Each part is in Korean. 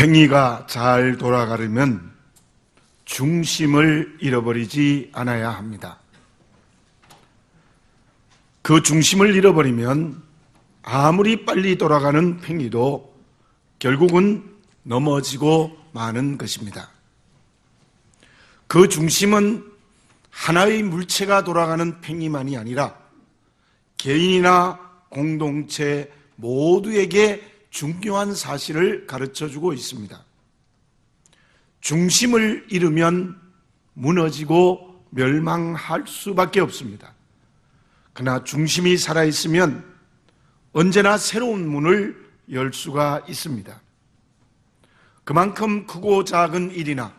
팽이가 잘 돌아가려면 중심을 잃어버리지 않아야 합니다. 그 중심을 잃어버리면 아무리 빨리 돌아가는 팽이도 결국은 넘어지고 마는 것입니다. 그 중심은 하나의 물체가 돌아가는 팽이만이 아니라 개인이나 공동체 모두에게 중요한 사실을 가르쳐주고 있습니다. 중심을 잃으면 무너지고 멸망할 수밖에 없습니다. 그러나 중심이 살아있으면 언제나 새로운 문을 열 수가 있습니다. 그만큼 크고 작은 일이나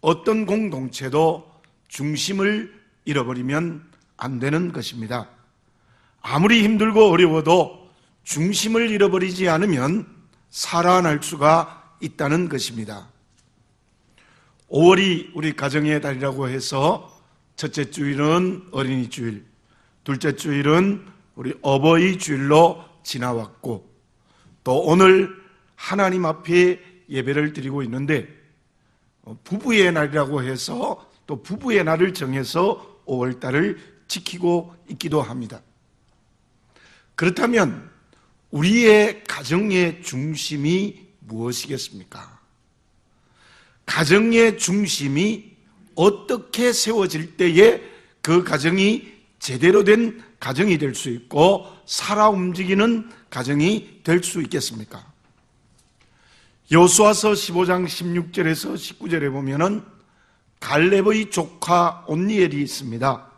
어떤 공동체도 중심을 잃어버리면 안 되는 것입니다. 아무리 힘들고 어려워도 중심을 잃어버리지 않으면 살아날 수가 있다는 것입니다. 5월이 우리 가정의 달이라고 해서 첫째 주일은 어린이 주일, 둘째 주일은 우리 어버이 주일로 지나왔고, 또 오늘 하나님 앞에 예배를 드리고 있는데 부부의 날이라고 해서 또 부부의 날을 정해서 5월달을 지키고 있기도 합니다. 그렇다면 우리의 가정의 중심이 무엇이겠습니까? 가정의 중심이 어떻게 세워질 때에 그 가정이 제대로 된 가정이 될 수 있고 살아 움직이는 가정이 될 수 있겠습니까? 여호수아서 15장 16절에서 19절에 보면은 갈렙의 조카 온니엘이 있습니다.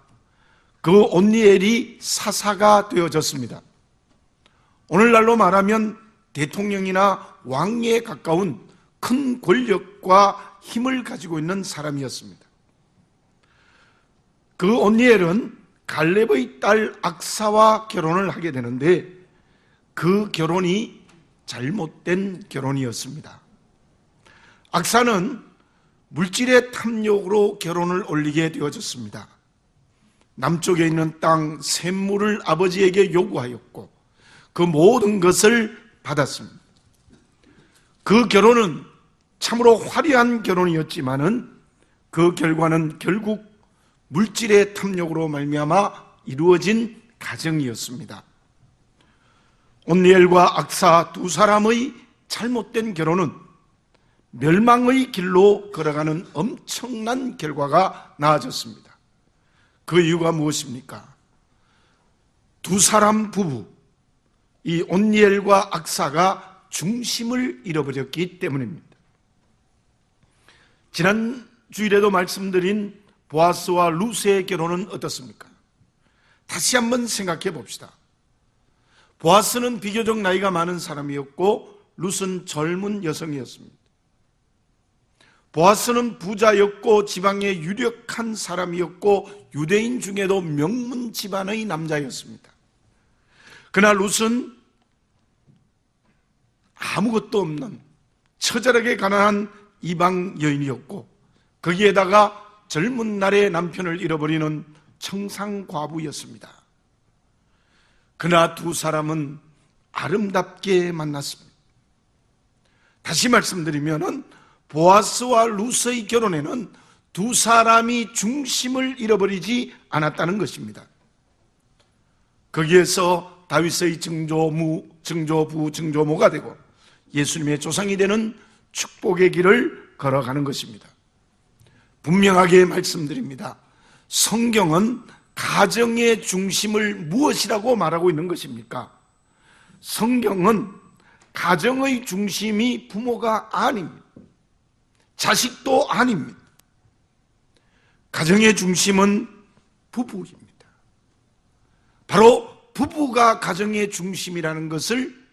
그 온니엘이 사사가 되어졌습니다. 오늘날로 말하면 대통령이나 왕에 가까운 큰 권력과 힘을 가지고 있는 사람이었습니다. 그 온니엘은 갈렙의 딸 악사와 결혼을 하게 되는데 그 결혼이 잘못된 결혼이었습니다. 악사는 물질의 탐욕으로 결혼을 올리게 되어졌습니다. 남쪽에 있는 땅 샘물을 아버지에게 요구하였고 그 모든 것을 받았습니다. 그 결혼은 참으로 화려한 결혼이었지만은 그 결과는 결국 물질의 탐욕으로 말미암아 이루어진 가정이었습니다. 온니엘과 악사 두 사람의 잘못된 결혼은 멸망의 길로 걸어가는 엄청난 결과가 나아졌습니다. 그 이유가 무엇입니까? 두 사람 부부, 이 온니엘과 악사가 중심을 잃어버렸기 때문입니다. 지난 주일에도 말씀드린 보아스와 루스의 결혼은 어떻습니까? 다시 한번 생각해 봅시다. 보아스는 비교적 나이가 많은 사람이었고 루스는 젊은 여성이었습니다. 보아스는 부자였고 지방의 유력한 사람이었고 유대인 중에도 명문 집안의 남자였습니다. 그러나 루스는 아무것도 없는 처절하게 가난한 이방 여인이었고 거기에다가 젊은 날에 남편을 잃어버리는 청상과부였습니다. 그러나 두 사람은 아름답게 만났습니다. 다시 말씀드리면은 보아스와 루스의 결혼에는 두 사람이 중심을 잃어버리지 않았다는 것입니다. 거기에서 다윗의 증조모가 되고 예수님의 조상이 되는 축복의 길을 걸어가는 것입니다. 분명하게 말씀드립니다. 성경은 가정의 중심을 무엇이라고 말하고 있는 것입니까? 성경은 가정의 중심이 부모가 아닙니다. 자식도 아닙니다. 가정의 중심은 부부입니다. 바로 부부가 가정의 중심이라는 것을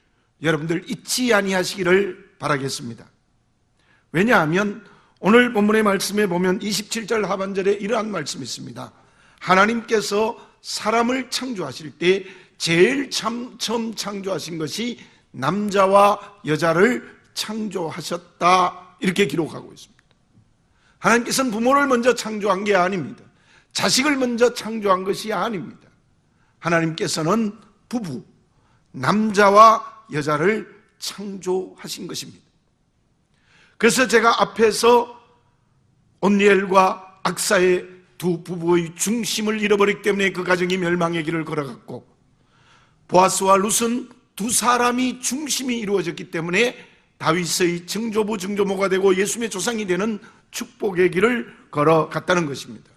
여러분들 잊지 아니하시기를 바라겠습니다. 왜냐하면 오늘 본문의 말씀에 보면 27절 하반절에 이러한 말씀이 있습니다. 하나님께서 사람을 창조하실 때 제일 처음 창조하신 것이 남자와 여자를 창조하셨다, 이렇게 기록하고 있습니다. 하나님께서는 부모를 먼저 창조한 게 아닙니다. 자식을 먼저 창조한 것이 아닙니다. 하나님께서는 부부, 남자와 여자를 창조하신 것입니다. 그래서 제가 앞에서 온니엘과 악사의 두 부부의 중심을 잃어버리기 때문에 그 가정이 멸망의 길을 걸어갔고, 보아스와 룻은 두 사람이 중심이 이루어졌기 때문에 다윗의 증조부 증조모가 되고 예수님의 조상이 되는 축복의 길을 걸어갔다는 것입니다.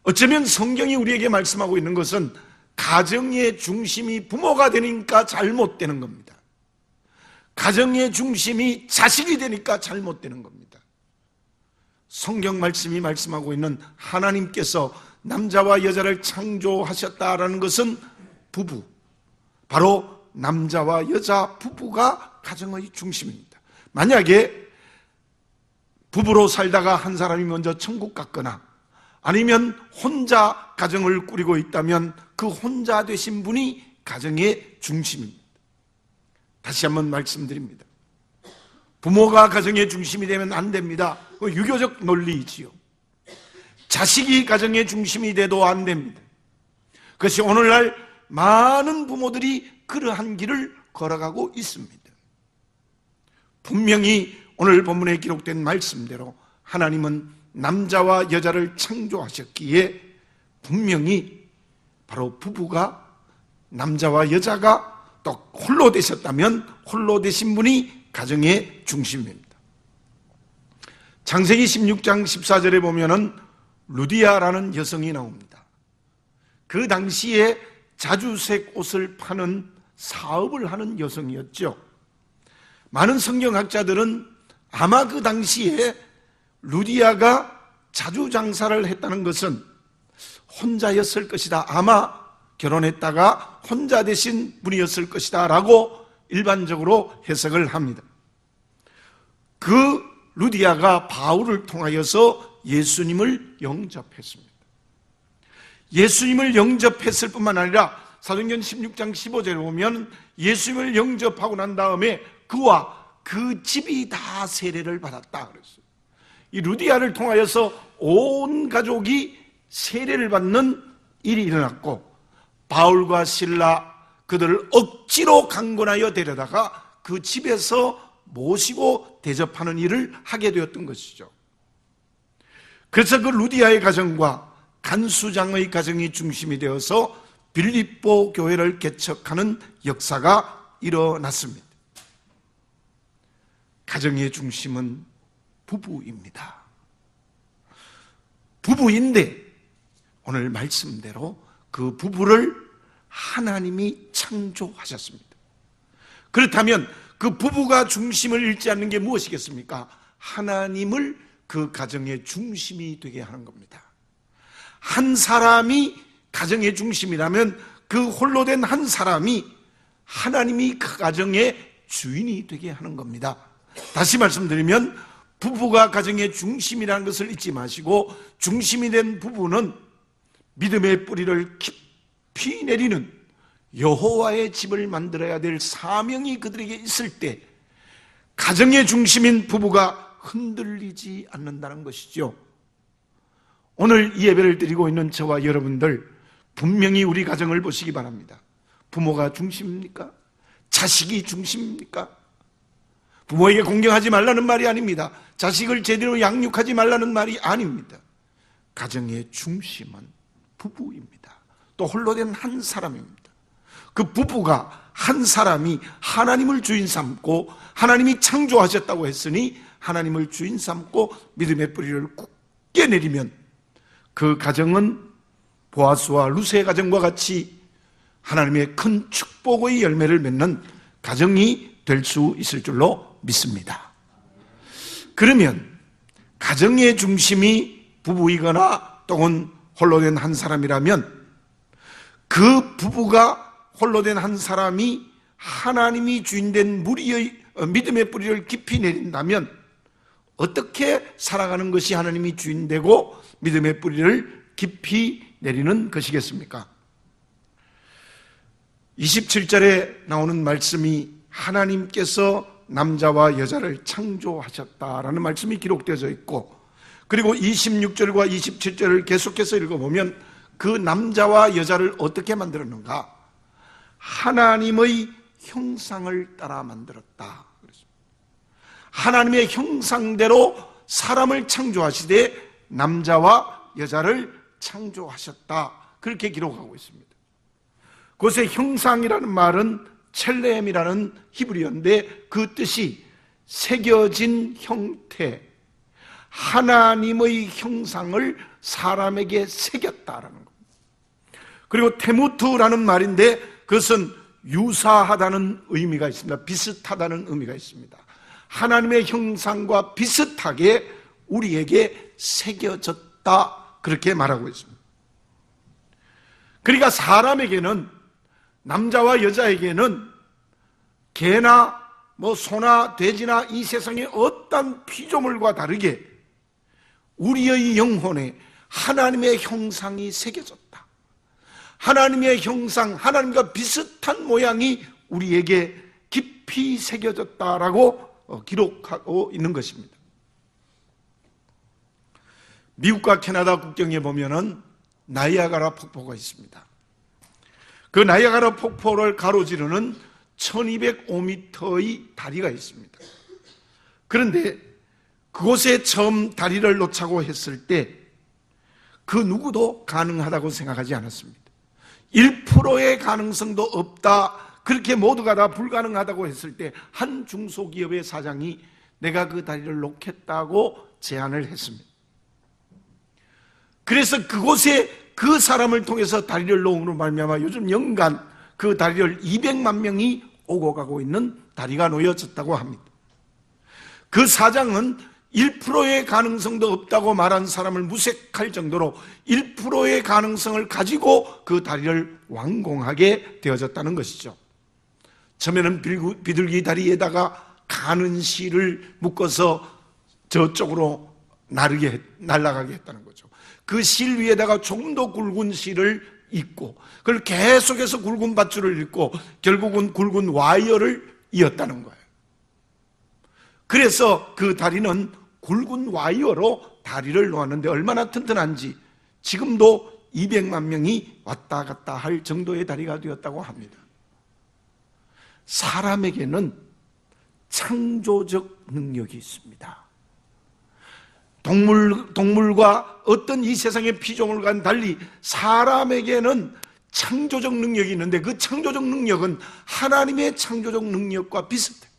어쩌면 성경이 우리에게 말씀하고 있는 것은 가정의 중심이 부모가 되니까 잘못되는 겁니다. 가정의 중심이 자식이 되니까 잘못되는 겁니다. 성경 말씀이 말씀하고 있는 하나님께서 남자와 여자를 창조하셨다라는 것은 부부, 바로 남자와 여자 부부가 가정의 중심입니다. 만약에 부부로 살다가 한 사람이 먼저 천국 갔거나 아니면 혼자 가정을 꾸리고 있다면 그 혼자 되신 분이 가정의 중심입니다. 다시 한번 말씀드립니다. 부모가 가정의 중심이 되면 안 됩니다. 유교적 논리이지요. 자식이 가정의 중심이 돼도 안 됩니다. 그것이 오늘날 많은 부모들이 그러한 길을 걸어가고 있습니다. 분명히 오늘 본문에 기록된 말씀대로 하나님은 남자와 여자를 창조하셨기에 분명히 바로 부부가, 남자와 여자가 또 홀로 되셨다면 홀로 되신 분이 가정의 중심입니다. 창세기 16장 14절에 보면은 루디아라는 여성이 나옵니다. 그 당시에 자주색 옷을 파는 사업을 하는 여성이었죠. 많은 성경학자들은 아마 그 당시에 루디아가 자주 장사를 했다는 것은 혼자였을 것이다. 아마 결혼했다가 혼자 되신 분이었을 것이다 라고 일반적으로 해석을 합니다. 그 루디아가 바울을 통하여서 예수님을 영접했습니다. 예수님을 영접했을 뿐만 아니라 사도행전 16장 15절에 보면 예수님을 영접하고 난 다음에 그와 그 집이 다 세례를 받았다 그랬어요. 이 루디아를 통하여서 온 가족이 세례를 받는 일이 일어났고, 바울과 실라 그들을 억지로 강권하여 데려다가 그 집에서 모시고 대접하는 일을 하게 되었던 것이죠. 그래서 그 루디아의 가정과 간수장의 가정이 중심이 되어서 빌립보 교회를 개척하는 역사가 일어났습니다. 가정의 중심은 부부입니다. 부부인데 오늘 말씀대로 그 부부를 하나님이 창조하셨습니다. 그렇다면 그 부부가 중심을 잃지 않는 게 무엇이겠습니까? 하나님을 그 가정의 중심이 되게 하는 겁니다. 한 사람이 가정의 중심이라면 그 홀로 된 한 사람이 하나님이 그 가정의 주인이 되게 하는 겁니다. 다시 말씀드리면 부부가 가정의 중심이라는 것을 잊지 마시고, 중심이 된 부부는 믿음의 뿌리를 깊이 내리는 여호와의 집을 만들어야 될 사명이 그들에게 있을 때 가정의 중심인 부부가 흔들리지 않는다는 것이죠. 오늘 이 예배를 드리고 있는 저와 여러분들, 분명히 우리 가정을 보시기 바랍니다. 부모가 중심입니까? 자식이 중심입니까? 부모에게 공경하지 말라는 말이 아닙니다. 자식을 제대로 양육하지 말라는 말이 아닙니다. 가정의 중심은 부부입니다. 또 홀로 된 한 사람입니다. 그 부부가, 한 사람이 하나님을 주인 삼고 하나님이 창조하셨다고 했으니 하나님을 주인 삼고 믿음의 뿌리를 굳게 내리면 그 가정은 보아스와 룻의 가정과 같이 하나님의 큰 축복의 열매를 맺는 가정이 될 수 있을 줄로 믿습니다. 그러면 가정의 중심이 부부이거나 또는 홀로 된 한 사람이라면 그 부부가 홀로 된 한 사람이 하나님이 주인된 믿음의 뿌리를 깊이 내린다면 어떻게 살아가는 것이 하나님이 주인되고 믿음의 뿌리를 깊이 내리는 것이겠습니까? 27절에 나오는 말씀이 하나님께서 남자와 여자를 창조하셨다라는 말씀이 기록되어져 있고, 그리고 26절과 27절을 계속해서 읽어보면 그 남자와 여자를 어떻게 만들었는가? 하나님의 형상을 따라 만들었다. 하나님의 형상대로 사람을 창조하시되 남자와 여자를 창조하셨다. 그렇게 기록하고 있습니다. 그것의 형상이라는 말은 첼렘이라는 히브리어인데 그 뜻이 새겨진 형태, 하나님의 형상을 사람에게 새겼다라는 겁니다. 그리고 테무트라는 말인데 그것은 유사하다는 의미가 있습니다. 비슷하다는 의미가 있습니다. 하나님의 형상과 비슷하게 우리에게 새겨졌다, 그렇게 말하고 있습니다. 그러니까 사람에게는, 남자와 여자에게는 개나 소나 돼지나 이 세상의 어떤 피조물과 다르게 우리의 영혼에 하나님의 형상이 새겨졌다. 하나님의 형상, 하나님과 비슷한 모양이 우리에게 깊이 새겨졌다라고 기록하고 있는 것입니다. 미국과 캐나다 국경에 보면은 나이아가라 폭포가 있습니다. 그 나이아가라 폭포를 가로지르는 1205m의 다리가 있습니다. 그런데 그곳에 처음 다리를 놓자고 했을 때 그 누구도 가능하다고 생각하지 않았습니다. 1%의 가능성도 없다, 그렇게 모두가 다 불가능하다고 했을 때 한 중소기업의 사장이 내가 그 다리를 놓겠다고 제안을 했습니다. 그래서 그곳에 그 사람을 통해서 다리를 놓음으로 말미암아 요즘 연간 그 다리를 200만 명이 오고 가고 있는 다리가 놓여졌다고 합니다. 그 사장은 1%의 가능성도 없다고 말한 사람을 무색할 정도로 1%의 가능성을 가지고 그 다리를 완공하게 되어졌다는 것이죠. 처음에는 비둘기 다리에다가 가는 실을 묶어서 저쪽으로 날아가게 했다는 거죠. 그 실 위에다가 좀 더 굵은 실을 잇고 그걸 계속해서 굵은 밧줄을 잇고 결국은 굵은 와이어를 이었다는 거예요. 그래서 그 다리는 굵은 와이어로 다리를 놓았는데 얼마나 튼튼한지 지금도 200만 명이 왔다 갔다 할 정도의 다리가 되었다고 합니다. 사람에게는 창조적 능력이 있습니다. 동물과 어떤 이 세상의 피조물과는 달리 사람에게는 창조적 능력이 있는데 그 창조적 능력은 하나님의 창조적 능력과 비슷해요.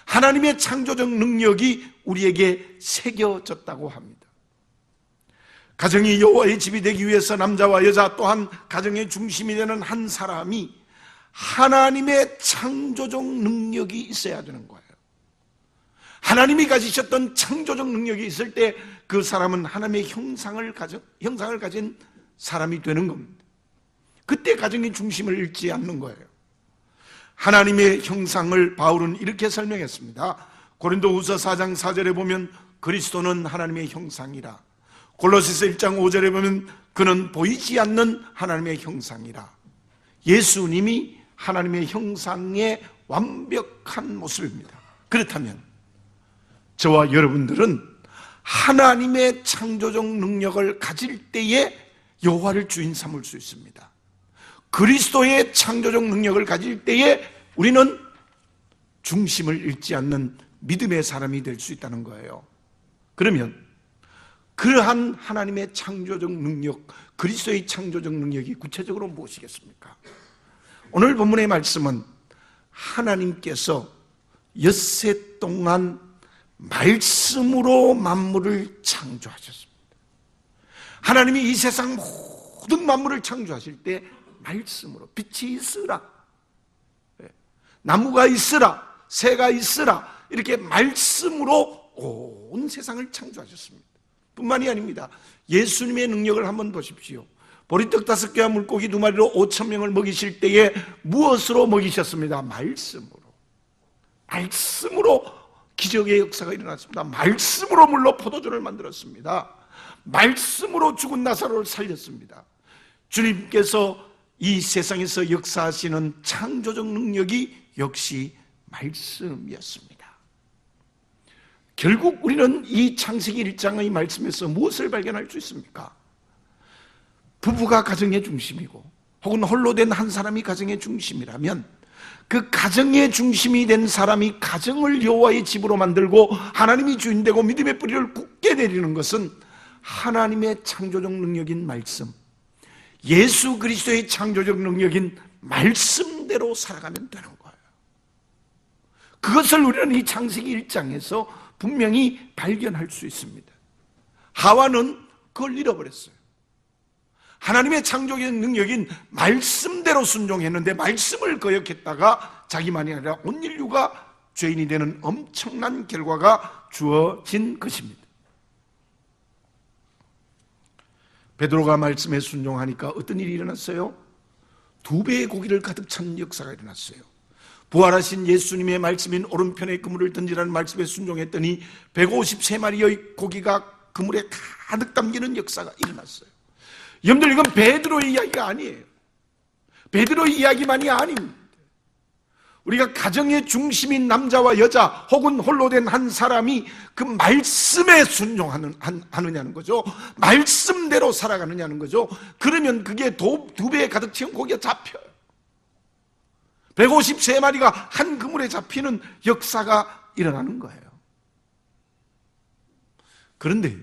하나님의 창조적 능력이 우리에게 새겨졌다고 합니다. 가정이 여호와의 집이 되기 위해서 남자와 여자 또한 가정의 중심이 되는 한 사람이 하나님의 창조적 능력이 있어야 되는 거예요. 하나님이 가지셨던 창조적 능력이 있을 때 그 사람은 하나님의 형상을 가진 사람이 되는 겁니다. 그때 가정의 중심을 잃지 않는 거예요. 하나님의 형상을 바울은 이렇게 설명했습니다. 고린도후서 4장 4절에 보면 그리스도는 하나님의 형상이라. 골로새서 1장 5절에 보면 그는 보이지 않는 하나님의 형상이라. 예수님이 하나님의 형상의 완벽한 모습입니다. 그렇다면 저와 여러분들은 하나님의 창조적 능력을 가질 때에 여호와를 주인 삼을 수 있습니다. 그리스도의 창조적 능력을 가질 때에 우리는 중심을 잃지 않는 믿음의 사람이 될 수 있다는 거예요. 그러면 그러한 하나님의 창조적 능력, 그리스도의 창조적 능력이 구체적으로 무엇이겠습니까? 오늘 본문의 말씀은 하나님께서 엿새 동안 말씀으로 만물을 창조하셨습니다. 하나님이 이 세상 모든 만물을 창조하실 때 말씀으로 빛이 있으라, 나무가 있으라, 새가 있으라, 이렇게 말씀으로 온 세상을 창조하셨습니다. 뿐만이 아닙니다. 예수님의 능력을 한번 보십시오. 보리떡 5개와 물고기 2마리로 5,000명을 먹이실 때에 무엇으로 먹이셨습니다? 말씀으로 기적의 역사가 일어났습니다. 말씀으로 물로 포도주를 만들었습니다. 말씀으로 죽은 나사로를 살렸습니다. 주님께서 이 세상에서 역사하시는 창조적 능력이 역시 말씀이었습니다. 결국 우리는 이 창세기 1장의 말씀에서 무엇을 발견할 수 있습니까? 부부가 가정의 중심이고 혹은 홀로 된 한 사람이 가정의 중심이라면 그 가정의 중심이 된 사람이 가정을 여호와의 집으로 만들고 하나님이 주인되고 믿음의 뿌리를 굳게 내리는 것은 하나님의 창조적 능력인 말씀, 예수 그리스도의 창조적 능력인 말씀대로 살아가면 되는 거예요. 그것을 우리는 이 창세기 1장에서 분명히 발견할 수 있습니다. 하와는 그걸 잃어버렸어요. 하나님의 창조적 능력인 말씀대로 순종했는데 말씀을 거역했다가 자기만이 아니라 온 인류가 죄인이 되는 엄청난 결과가 주어진 것입니다. 베드로가 말씀에 순종하니까 어떤 일이 일어났어요? 2배의 고기를 가득 찬 역사가 일어났어요. 부활하신 예수님의 말씀인 오른편에 그물을 던지라는 말씀에 순종했더니 153마리의 고기가 그물에 가득 담기는 역사가 일어났어요. 여러분들, 이건 베드로의 이야기가 아니에요. 베드로의 이야기만이 아닙니다. 우리가 가정의 중심인 남자와 여자 혹은 홀로 된 한 사람이 그 말씀에 순종하느냐는 거죠. 말씀대로 살아가느냐는 거죠. 그러면 그게 2배에 가득 채운 고기가 잡혀요. 153마리가 한 그물에 잡히는 역사가 일어나는 거예요. 그런데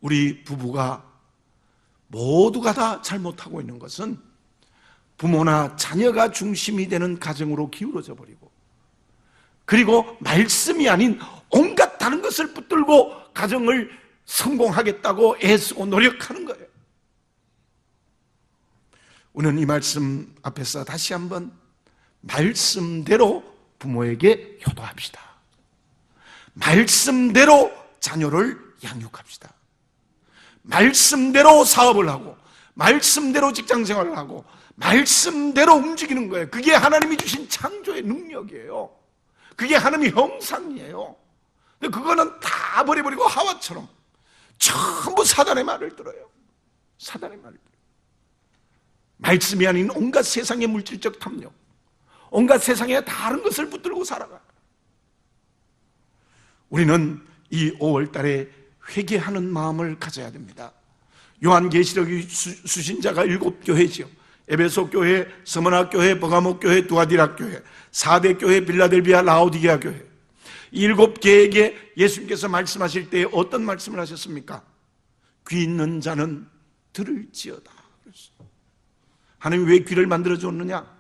우리 부부가 모두가 다 잘못하고 있는 것은 부모나 자녀가 중심이 되는 가정으로 기울어져 버리고, 그리고 말씀이 아닌 온갖 다른 것을 붙들고 가정을 성공하겠다고 애쓰고 노력하는 거예요. 우리는 이 말씀 앞에서 다시 한번 말씀대로 부모에게 효도합시다. 말씀대로 자녀를 양육합시다. 말씀대로 사업을 하고 말씀대로 직장생활을 하고 말씀대로 움직이는 거예요. 그게 하나님이 주신 창조의 능력이에요. 그게 하나님의 형상이에요. 근데 그거는 다 버려버리고 하와처럼 전부 사단의 말을 들어요. 사단의 말을 들어요. 말씀이 아닌 온갖 세상의 물질적 탐욕, 온갖 세상의 다른 것을 붙들고 살아가요. 우리는 이 5월달에 회개하는 마음을 가져야 됩니다. 요한계시록이 수신자가 7교회지요. 에베소 교회, 스무나 교회, 버가모 교회, 두아디라 교회, 4대 교회, 빌라델비아, 라오디게아 교회. 이 7개에게 예수님께서 말씀하실 때 어떤 말씀을 하셨습니까? 귀 있는 자는 들을지어다. 하나님이 왜 귀를 만들어 줬느냐?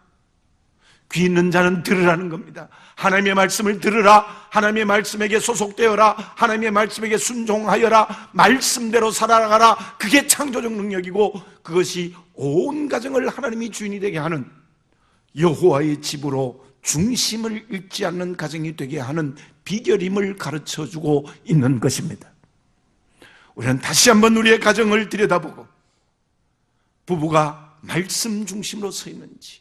귀 있는 자는 들으라는 겁니다. 하나님의 말씀을 들으라. 하나님의 말씀에게 소속되어라. 하나님의 말씀에게 순종하여라. 말씀대로 살아가라. 그게 창조적 능력이고, 그것이 온 가정을 하나님이 주인이 되게 하는, 여호와의 집으로 중심을 잃지 않는 가정이 되게 하는 비결임을 가르쳐주고 있는 것입니다. 우리는 다시 한번 우리의 가정을 들여다보고, 부부가 말씀 중심으로 서 있는지,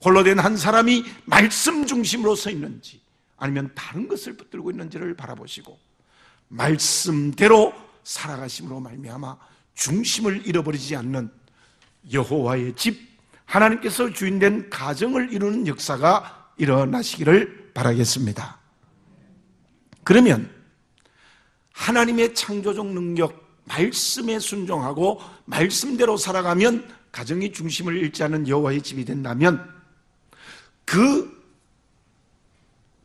홀로 된 한 사람이 말씀 중심으로 서 있는지, 아니면 다른 것을 붙들고 있는지를 바라보시고 말씀대로 살아가심으로 말미암아 중심을 잃어버리지 않는 여호와의 집, 하나님께서 주인된 가정을 이루는 역사가 일어나시기를 바라겠습니다. 그러면 하나님의 창조적 능력, 말씀에 순종하고 말씀대로 살아가면 가정이 중심을 잃지 않는 여호와의 집이 된다면, 그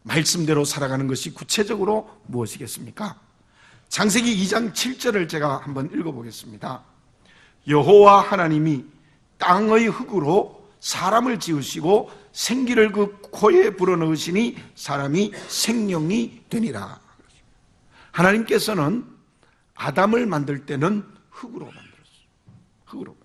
말씀대로 살아가는 것이 구체적으로 무엇이겠습니까? 창세기 2장 7절을 제가 한번 읽어보겠습니다. 여호와 하나님이 땅의 흙으로 사람을 지으시고 생기를 그 코에 불어넣으시니 사람이 생명이 되니라. 하나님께서는 아담을 만들 때는 흙으로 만들었어요. 흙으로.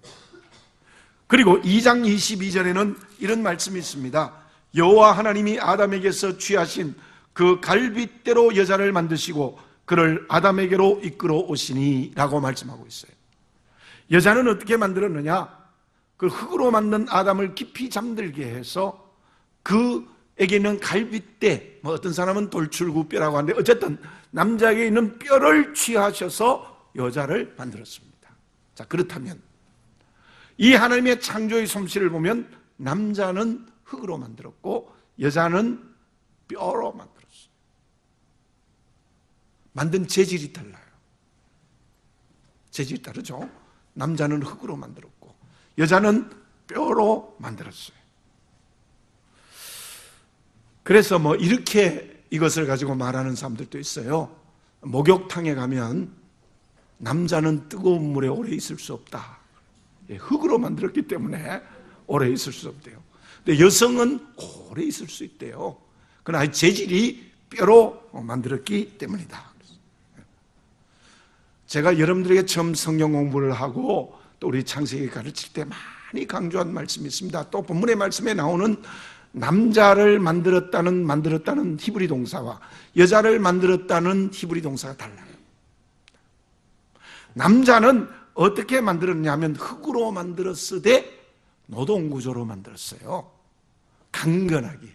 그리고 2장 22절에는 이런 말씀이 있습니다. 여호와 하나님이 아담에게서 취하신 그 갈빗대로 여자를 만드시고 그를 아담에게로 이끌어 오시니 라고 말씀하고 있어요. 여자는 어떻게 만들었느냐? 그 흙으로 만든 아담을 깊이 잠들게 해서 그에게 있는 갈빗대, 어떤 사람은 돌출구뼈라고 하는데, 어쨌든 남자에게 있는 뼈를 취하셔서 여자를 만들었습니다. 자, 그렇다면 이 하나님의 창조의 솜씨를 보면 남자는 흙으로 만들었고 여자는 뼈로 만들었어요. 만든 재질이 달라요. 재질이 다르죠. 남자는 흙으로 만들었고 여자는 뼈로 만들었어요. 그래서 뭐 이렇게 이것을 가지고 말하는 사람들도 있어요. 목욕탕에 가면 남자는 뜨거운 물에 오래 있을 수 없다. 흙으로 만들었기 때문에 오래 있을 수 없대요. 근데 여성은 오래 있을 수 있대요. 그러나 재질이 뼈로 만들었기 때문이다. 제가 여러분들에게 처음 성경 공부를 하고 또 우리 창세기 가르칠 때 많이 강조한 말씀이 있습니다. 또 본문의 말씀에 나오는 남자를 만들었다는 히브리 동사와 여자를 만들었다는 히브리 동사가 달라요. 남자는 어떻게 만들었냐면 흙으로 만들었으되 노동구조로 만들었어요. 강건하게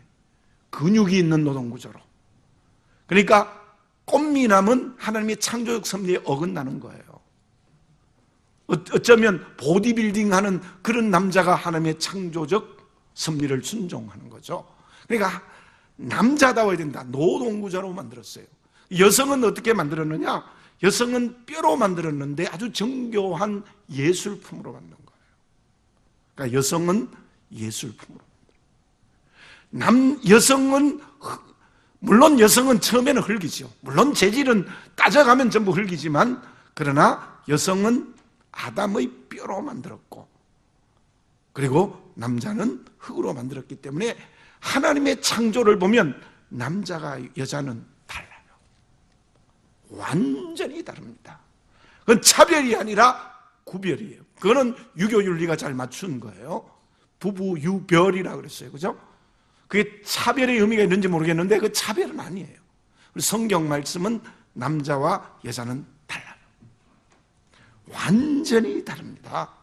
근육이 있는 노동구조로. 그러니까 꽃미남은 하나님의 창조적 섭리에 어긋나는 거예요. 어쩌면 보디빌딩하는 그런 남자가 하나님의 창조적 섭리를 순종하는 거죠. 그러니까 남자다워야 된다. 노동구조로 만들었어요. 여성은 어떻게 만들었느냐? 여성은 뼈로 만들었는데 아주 정교한 예술품으로 만든 거예요. 그러니까 여성은 예술품으로 여성은 물론 여성은 처음에는 흙이죠. 물론 재질은 따져가면 전부 흙이지만 그러나 여성은 아담의 뼈로 만들었고 그리고 남자는 흙으로 만들었기 때문에 하나님의 창조를 보면 남자가 여자는 달라요. 완전히 다릅니다. 그건 차별이 아니라 구별이에요. 그거는 유교 윤리가 잘 맞춘 거예요. 부부 유별이라고 그랬어요. 그죠? 그게 차별의 의미가 있는지 모르겠는데 그 차별은 아니에요. 성경 말씀은 남자와 여자는 달라요. 완전히 다릅니다.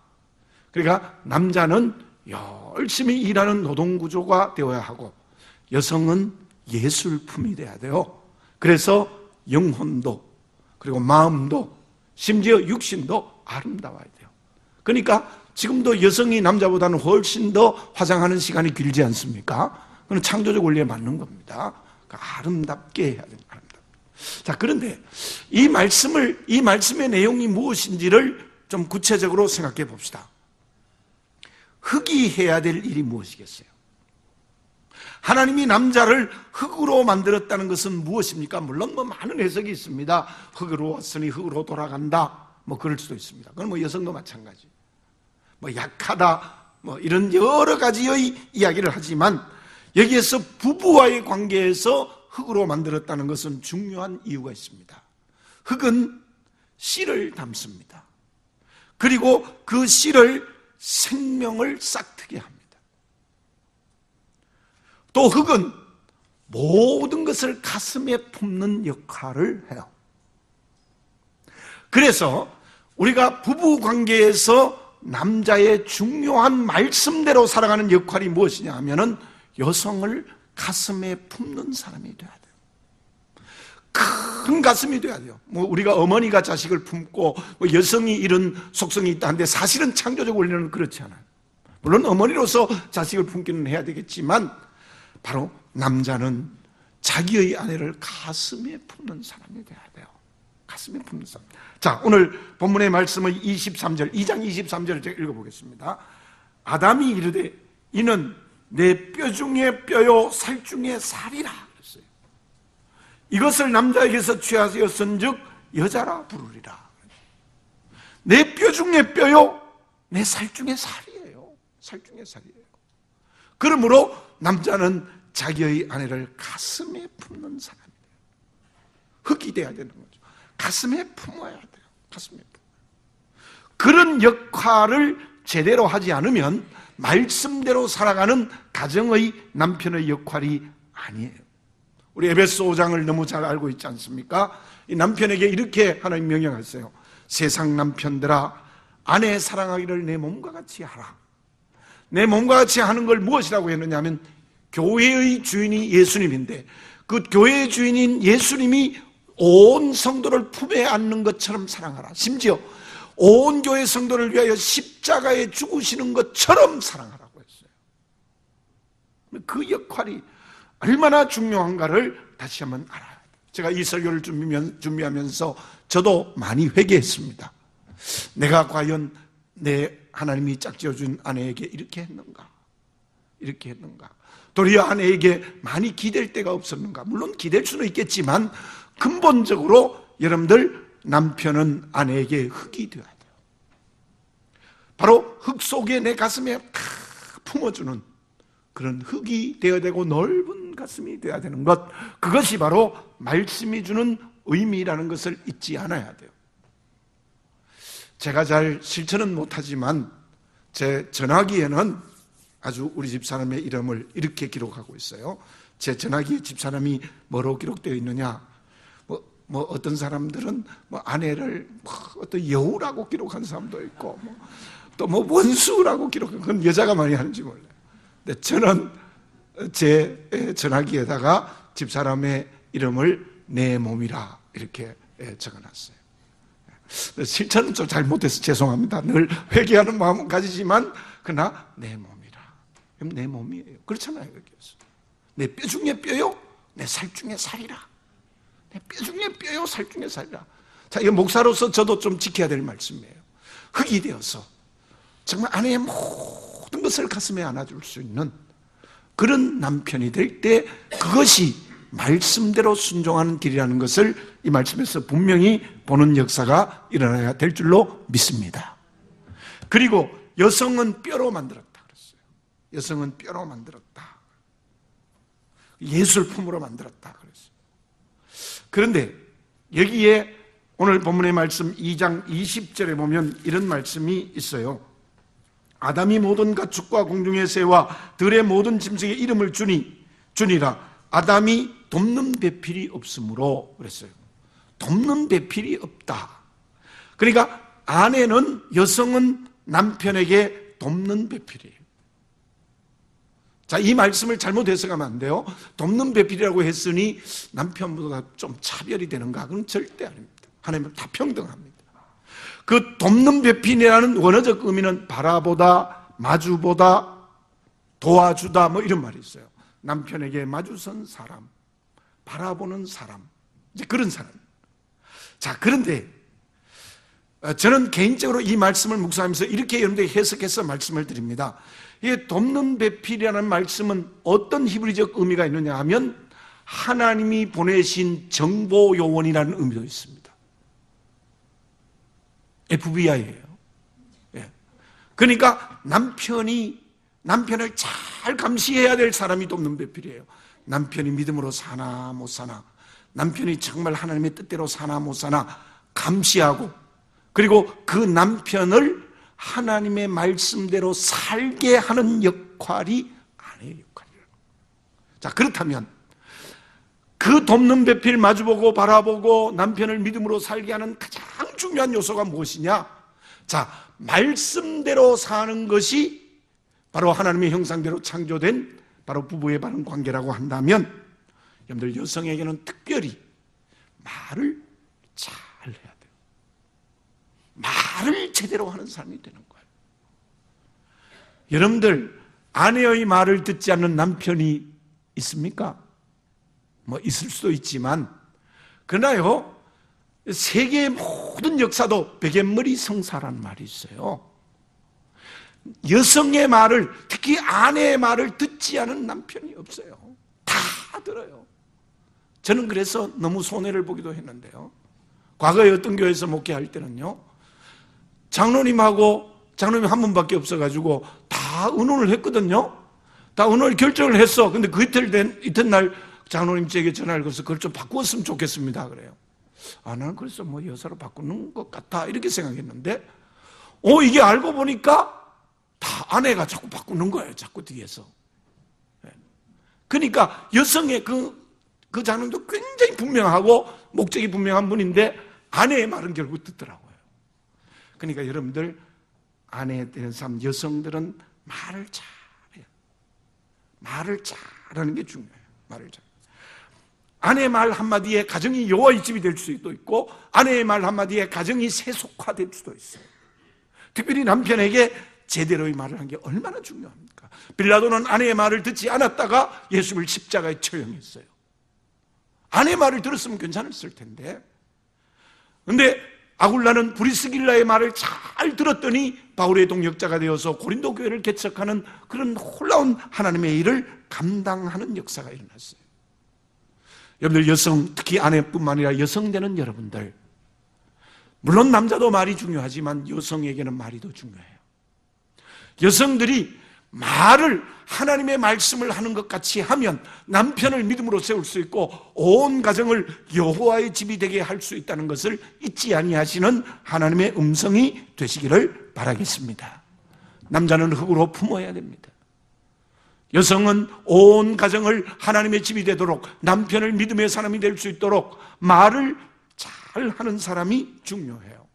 그러니까 남자는 열심히 일하는 노동구조가 되어야 하고 여성은 예술품이 돼야 돼요. 그래서 영혼도 그리고 마음도 심지어 육신도 아름다워야 돼요. 그러니까 지금도 여성이 남자보다는 훨씬 더 화장하는 시간이 길지 않습니까? 그건 창조적 원리에 맞는 겁니다. 그러니까 아름답게 해야 됩니다. 자, 그런데 이 말씀의 내용이 무엇인지를 좀 구체적으로 생각해 봅시다. 흙이 해야 될 일이 무엇이겠어요? 하나님이 남자를 흙으로 만들었다는 것은 무엇입니까? 물론 많은 해석이 있습니다. 흙으로 왔으니 흙으로 돌아간다. 그럴 수도 있습니다. 그건 여성도 마찬가지. 약하다. 이런 여러 가지의 이야기를 하지만 여기에서 부부와의 관계에서 흙으로 만들었다는 것은 중요한 이유가 있습니다. 흙은 씨를 담습니다. 그리고 그 씨를 생명을 싹트게 합니다. 또 흙은 모든 것을 가슴에 품는 역할을 해요. 그래서 우리가 부부 관계에서 남자의 중요한 말씀대로 살아가는 역할이 무엇이냐 하면은 여성을 가슴에 품는 사람이 돼야 돼요. 큰 가슴이 돼야 돼요. 우리가 어머니가 자식을 품고 여성이 이런 속성이 있다 하는데 사실은 창조적 원리는 그렇지 않아요. 물론 어머니로서 자식을 품기는 해야 되겠지만 바로 남자는 자기의 아내를 가슴에 품는 사람이 돼야 돼요. 가슴에 품는 사람. 자, 오늘 본문의 말씀은 2장 23절을 제가 읽어보겠습니다. 아담이 이르되 이는 내 뼈 중에 뼈요 살 중에 살이라 그랬어요. 이것을 남자에게서 취하였은즉 여자라 부르리라. 내 뼈 중에 뼈요 내 살 중에 살이에요. 살 중에 살이에요. 그러므로 남자는 자기의 아내를 가슴에 품는 사람이에요. 흙이 돼야 되는 거죠. 가슴에 품어야 돼요. 가슴에 품어요. 그런 역할을 제대로 하지 않으면 말씀대로 살아가는 가정의 남편의 역할이 아니에요. 우리 에베소 5장을 너무 잘 알고 있지 않습니까? 이 남편에게 이렇게 하나님 명령하셨어요. 세상 남편들아 아내 사랑하기를 내 몸과 같이 하라. 내 몸과 같이 하는 걸 무엇이라고 했느냐 하면 교회의 주인이 예수님인데 그 교회의 주인인 예수님이 온 성도를 품에 안는 것처럼 사랑하라. 심지어 온 교회 성도를 위하여 십자가에 죽으시는 것처럼 사랑하라고 했어요. 그 역할이 얼마나 중요한가를 다시 한번 알아야 돼요. 제가 이 설교를 준비하면서 저도 많이 회개했습니다. 내가 과연 내 하나님이 짝지어준 아내에게 이렇게 했는가? 이렇게 했는가? 도리어 아내에게 많이 기댈 데가 없었는가? 물론 기댈 수는 있겠지만 근본적으로 여러분들, 남편은 아내에게 흙이 되어야 돼요. 바로 흙 속에 내 가슴에 다 품어주는 그런 흙이 되어야 되고 넓은 가슴이 되어야 되는 것, 그것이 바로 말씀이 주는 의미라는 것을 잊지 않아야 돼요. 제가 잘 실천은 못하지만 제 전화기에는 아주 우리 집사람의 이름을 이렇게 기록하고 있어요. 제 전화기에 집사람이 뭐로 기록되어 있느냐, 뭐 어떤 사람들은 뭐 아내를 어떤 여우라고 기록한 사람도 있고, 또 뭐 원수라고 기록한, 그건 여자가 많이 하는지 몰라요. 근데 저는 제 전화기에다가 집사람의 이름을 내 몸이라 이렇게 적어놨어요. 실천은 좀 잘못해서 죄송합니다. 늘 회개하는 마음은 가지지만 그러나 내 몸이라. 그럼 내 몸이에요. 그렇잖아요. 여기서 내 뼈 중에 뼈요, 내 살 중에 살이라. 내 뼈 중에 뼈요, 살 중에 살이라. 자, 이거 목사로서 저도 좀 지켜야 될 말씀이에요. 흙이 되어서 정말 아내의 모든 것을 가슴에 안아줄 수 있는 그런 남편이 될 때, 그것이 말씀대로 순종하는 길이라는 것을 이 말씀에서 분명히 보는 역사가 일어나야 될 줄로 믿습니다. 그리고 여성은 뼈로 만들었다 그랬어요. 여성은 뼈로 만들었다. 예술품으로 만들었다 그랬어요. 그런데 여기에 오늘 본문의 말씀 2장 20절에 보면 이런 말씀이 있어요. 아담이 모든 가축과 공중의 새와 들의 모든 짐승의 이름을 주니라. 아담이 돕는 배필이 없으므로 그랬어요. 돕는 배필이 없다. 그러니까 아내는, 여성은 남편에게 돕는 배필이에요. 자, 이 말씀을 잘못 해석하면 안 돼요. 돕는 배필이라고 했으니 남편보다 좀 차별이 되는가? 그건 절대 아닙니다. 하나님은 다 평등합니다. 그 돕는 배필이라는 원어적 의미는 바라보다, 마주보다, 도와주다, 뭐 이런 말이 있어요. 남편에게 마주선 사람, 바라보는 사람, 이제 그런 사람. 자, 그런데 저는 개인적으로 이 말씀을 묵상하면서 이렇게 여러분들에게 해석해서 말씀을 드립니다. 이 돕는 배필이라는 말씀은 어떤 히브리적 의미가 있느냐 하면 하나님이 보내신 정보 요원이라는 의미도 있습니다. FBI예요. 예. 그러니까 남편을 잘 감시해야 될 사람이 돕는 배필이에요. 남편이 믿음으로 사나 못 사나, 남편이 정말 하나님의 뜻대로 사나 못 사나 감시하고, 그리고 그 남편을 하나님의 말씀대로 살게 하는 역할이 아내의 역할이에요. 자, 그렇다면 그 돕는 배필 마주보고 바라보고 남편을 믿음으로 살게 하는 가장 중요한 요소가 무엇이냐? 자, 말씀대로 사는 것이 바로 하나님의 형상대로 창조된 바로 부부의 바른 관계라고 한다면, 여러분들 여성에게는 특별히 말을 잘 해야 돼요. 말을 제대로 하는 사람이 되는 거예요. 여러분들 아내의 말을 듣지 않는 남편이 있습니까? 뭐 있을 수도 있지만, 그러나요, 세계의 모든 역사도 베갯머리 성사라는 말이 있어요. 여성의 말을, 특히 아내의 말을 듣지 않은 남편이 없어요. 다 들어요. 저는 그래서 너무 손해를 보기도 했는데요. 과거에 어떤 교회에서 목회할 때는요, 장로님 한 분밖에 없어가지고 다 의논을 했거든요. 다 의논을 결정을 했어. 근데 그 이튿날 장로님 제게 전화를 걸어서 그걸 좀 바꾸었으면 좋겠습니다. 그래요. 나는 그래서 뭐 여사로 바꾸는 것 같아 이렇게 생각했는데, 이게 알고 보니까 다 아내가 자꾸 바꾸는 거예요. 자꾸 뒤에서. 그러니까 여성의 그 장로님도 굉장히 분명하고 목적이 분명한 분인데 아내의 말은 결국 듣더라고요. 그러니까 여러분들 아내 되는 사람, 여성들은 말을 잘해요. 말을 잘하는 게 중요해요. 말을 잘. 아내의 말 한마디에 가정이 여호와의 집이 될 수도 있고, 아내의 말 한마디에 가정이 세속화될 수도 있어요. 특별히 남편에게 제대로의 말을 한 게 얼마나 중요합니까? 빌라도는 아내의 말을 듣지 않았다가 예수를 십자가에 처형했어요. 아내의 말을 들었으면 괜찮았을 텐데. 근데 아굴라는 브리스길라의 말을 잘 들었더니 바울의 동역자가 되어서 고린도 교회를 개척하는 그런 놀라운 하나님의 일을 감당하는 역사가 일어났어요. 여러분들 여성, 특히 아내뿐만 아니라 여성 되는 여러분들, 물론 남자도 말이 중요하지만 여성에게는 말이 더 중요해요. 여성들이 말을 하나님의 말씀을 하는 것 같이 하면 남편을 믿음으로 세울 수 있고 온 가정을 여호와의 집이 되게 할 수 있다는 것을 잊지 아니하시는 하나님의 음성이 되시기를 바라겠습니다. 남자는 흙으로 품어야 됩니다. 여성은 온 가정을 하나님의 집이 되도록, 남편을 믿음의 사람이 될 수 있도록 말을 잘 하는 사람이 중요해요.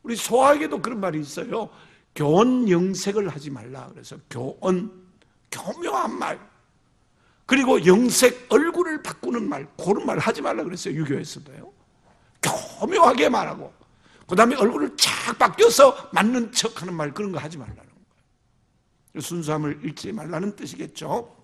우리 소아에게도 그런 말이 있어요. 교원 영색을 하지 말라. 그래서 교원, 교묘한 말, 그리고 영색, 얼굴을 바꾸는 말, 그런 말 하지 말라 그랬어요. 유교에서도요. 교묘하게 말하고 그 다음에 얼굴을 쫙 바뀌어서 맞는 척하는 말, 그런 거 하지 말라는 거예요. 순수함을 잃지 말라는 뜻이겠죠.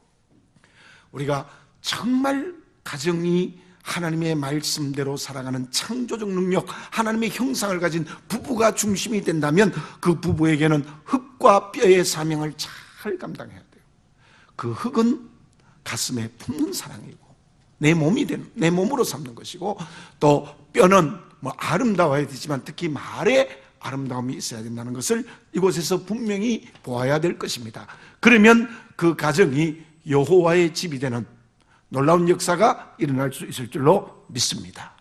우리가 정말 가정이 하나님의 말씀대로 살아가는 창조적 능력, 하나님의 형상을 가진 부부가 중심이 된다면 그 부부에게는 흙과 뼈의 사명을 잘 감당해야 돼요. 그 흙은 가슴에 품는 사랑이고 내 몸이 되는, 내 몸으로 삼는 것이고, 또 뼈는 아름다워야 되지만 특히 말에 아름다움이 있어야 된다는 것을 이곳에서 분명히 보아야 될 것입니다. 그러면 그 가정이 여호와의 집이 되는 놀라운 역사가 일어날 수 있을 줄로 믿습니다.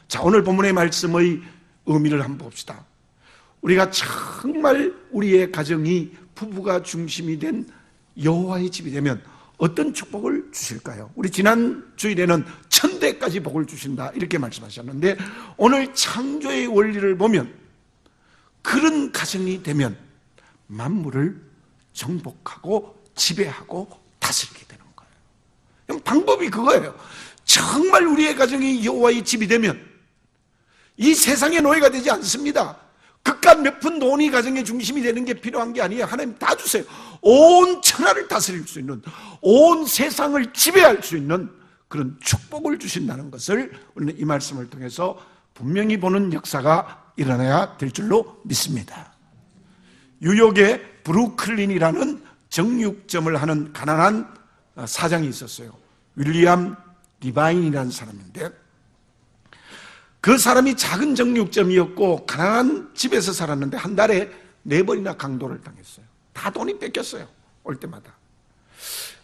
자, 오늘 본문의 말씀의 의미를 한번 봅시다. 우리가 정말 우리의 가정이 부부가 중심이 된 여호와의 집이 되면 어떤 축복을 주실까요? 우리 지난 주일에는 1000대까지 복을 주신다 이렇게 말씀하셨는데, 오늘 창조의 원리를 보면 그런 가정이 되면 만물을 정복하고 지배하고 다스리게 되는 거예요. 방법이 그거예요. 정말 우리의 가정이 여호와의 집이 되면 이 세상의 노예가 되지 않습니다. 그깟 몇 푼 돈이 가정의 중심이 되는 게 필요한 게 아니에요. 하나님 다 주세요. 온 천하를 다스릴 수 있는, 온 세상을 지배할 수 있는 그런 축복을 주신다는 것을 우리는 이 말씀을 통해서 분명히 보는 역사가 일어나야 될 줄로 믿습니다. 뉴욕의 브루클린이라는 정육점을 하는 가난한 사장이 있었어요. 윌리엄 리바인이라는 사람인데, 그 사람이 작은 정육점이었고 가난한 집에서 살았는데 한 달에 4번이나 강도를 당했어요. 다 돈이 뺏겼어요, 올 때마다.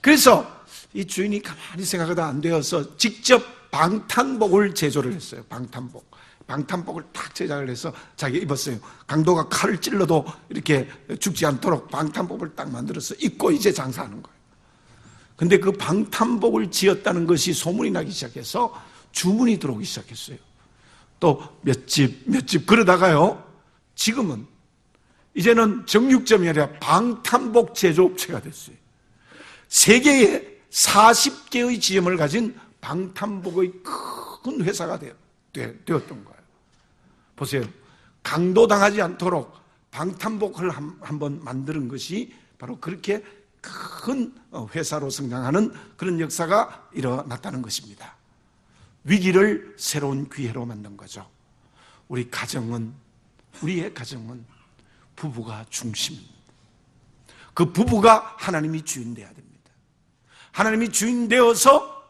그래서 이 주인이 가만히 생각하다 안 되어서 직접 방탄복을 제조를 했어요. 방탄복을 딱 제작을 해서 자기가 입었어요. 강도가 칼을 찔러도 이렇게 죽지 않도록 방탄복을 딱 만들어서 입고 이제 장사하는 거예요. 근데 그 방탄복을 지었다는 것이 소문이 나기 시작해서 주문이 들어오기 시작했어요. 또 몇 집 그러다가요, 지금은 이제는 정육점이 아니라 방탄복 제조업체가 됐어요. 세계에 40개의 지점을 가진 방탄복의 큰 회사가 되었던 거예요. 보세요. 강도당하지 않도록 방탄복을 한번 만드는 것이 바로 그렇게 큰 회사로 성장하는 그런 역사가 일어났다는 것입니다. 위기를 새로운 기회로 만든 거죠. 우리의 가정은 부부가 중심입니다. 그 부부가 하나님이 주인 되어야 됩니다. 하나님이 주인 되어서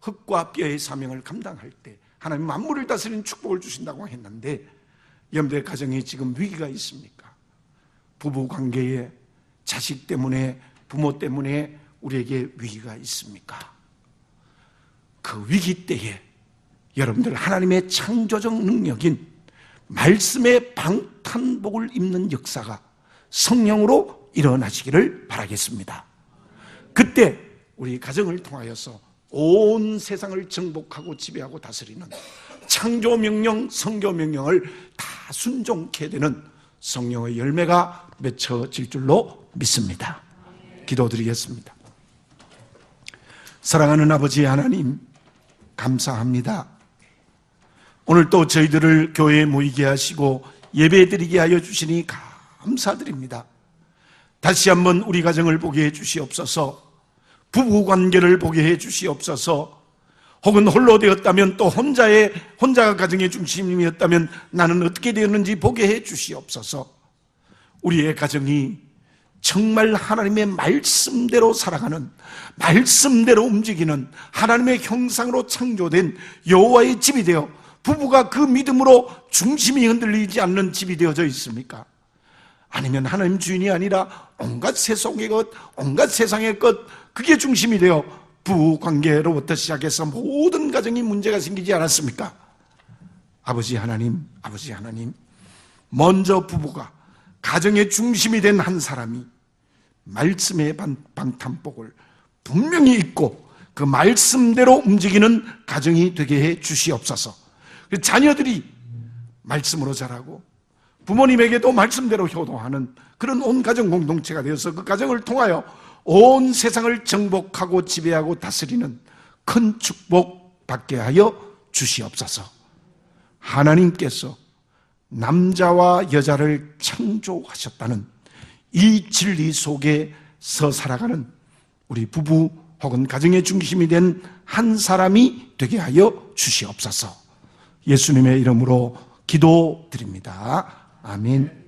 흙과 뼈의 사명을 감당할 때 하나님 만물을 다스리는 축복을 주신다고 했는데, 여러분들의 가정에 지금 위기가 있습니까? 부부 관계에, 자식 때문에, 부모 때문에 우리에게 위기가 있습니까? 그 위기 때에 여러분들 하나님의 창조적 능력인 말씀의 방탄복을 입는 역사가 성령으로 일어나시기를 바라겠습니다. 그때 우리 가정을 통하여서 온 세상을 정복하고 지배하고 다스리는 창조 명령, 성교 명령을 다 순종케 되는 성령의 열매가 맺혀질 줄로 믿습니다. 기도드리겠습니다. 사랑하는 아버지 하나님, 감사합니다. 오늘 또 저희들을 교회에 모이게 하시고 예배드리게 하여 주시니 감사드립니다. 다시 한번 우리 가정을 보게 해 주시옵소서. 부부관계를 보게 해 주시옵소서. 혹은 홀로 되었다면 또 혼자가 가정의 중심이었다면 나는 어떻게 되었는지 보게 해 주시옵소서. 우리의 가정이 정말 하나님의 말씀대로 살아가는, 말씀대로 움직이는 하나님의 형상으로 창조된 여호와의 집이 되어 부부가 그 믿음으로 중심이 흔들리지 않는 집이 되어져 있습니까? 아니면 하나님 주인이 아니라 온갖 세속의 것, 온갖 세상의 것, 그게 중심이 되어 부부 관계로부터 시작해서 모든 가정이 문제가 생기지 않았습니까? 아버지 하나님, 먼저 부부가 가정의 중심이 된 한 사람이 말씀의 방탄복을 분명히 입고 그 말씀대로 움직이는 가정이 되게 해 주시옵소서. 자녀들이 말씀으로 자라고 부모님에게도 말씀대로 효도하는 그런 온 가정 공동체가 되어서 그 가정을 통하여 온 세상을 정복하고 지배하고 다스리는 큰 축복 받게 하여 주시옵소서. 하나님께서 남자와 여자를 창조하셨다는 이 진리 속에서 살아가는 우리 부부 혹은 가정의 중심이 된 한 사람이 되게 하여 주시옵소서. 예수님의 이름으로 기도드립니다. 아멘.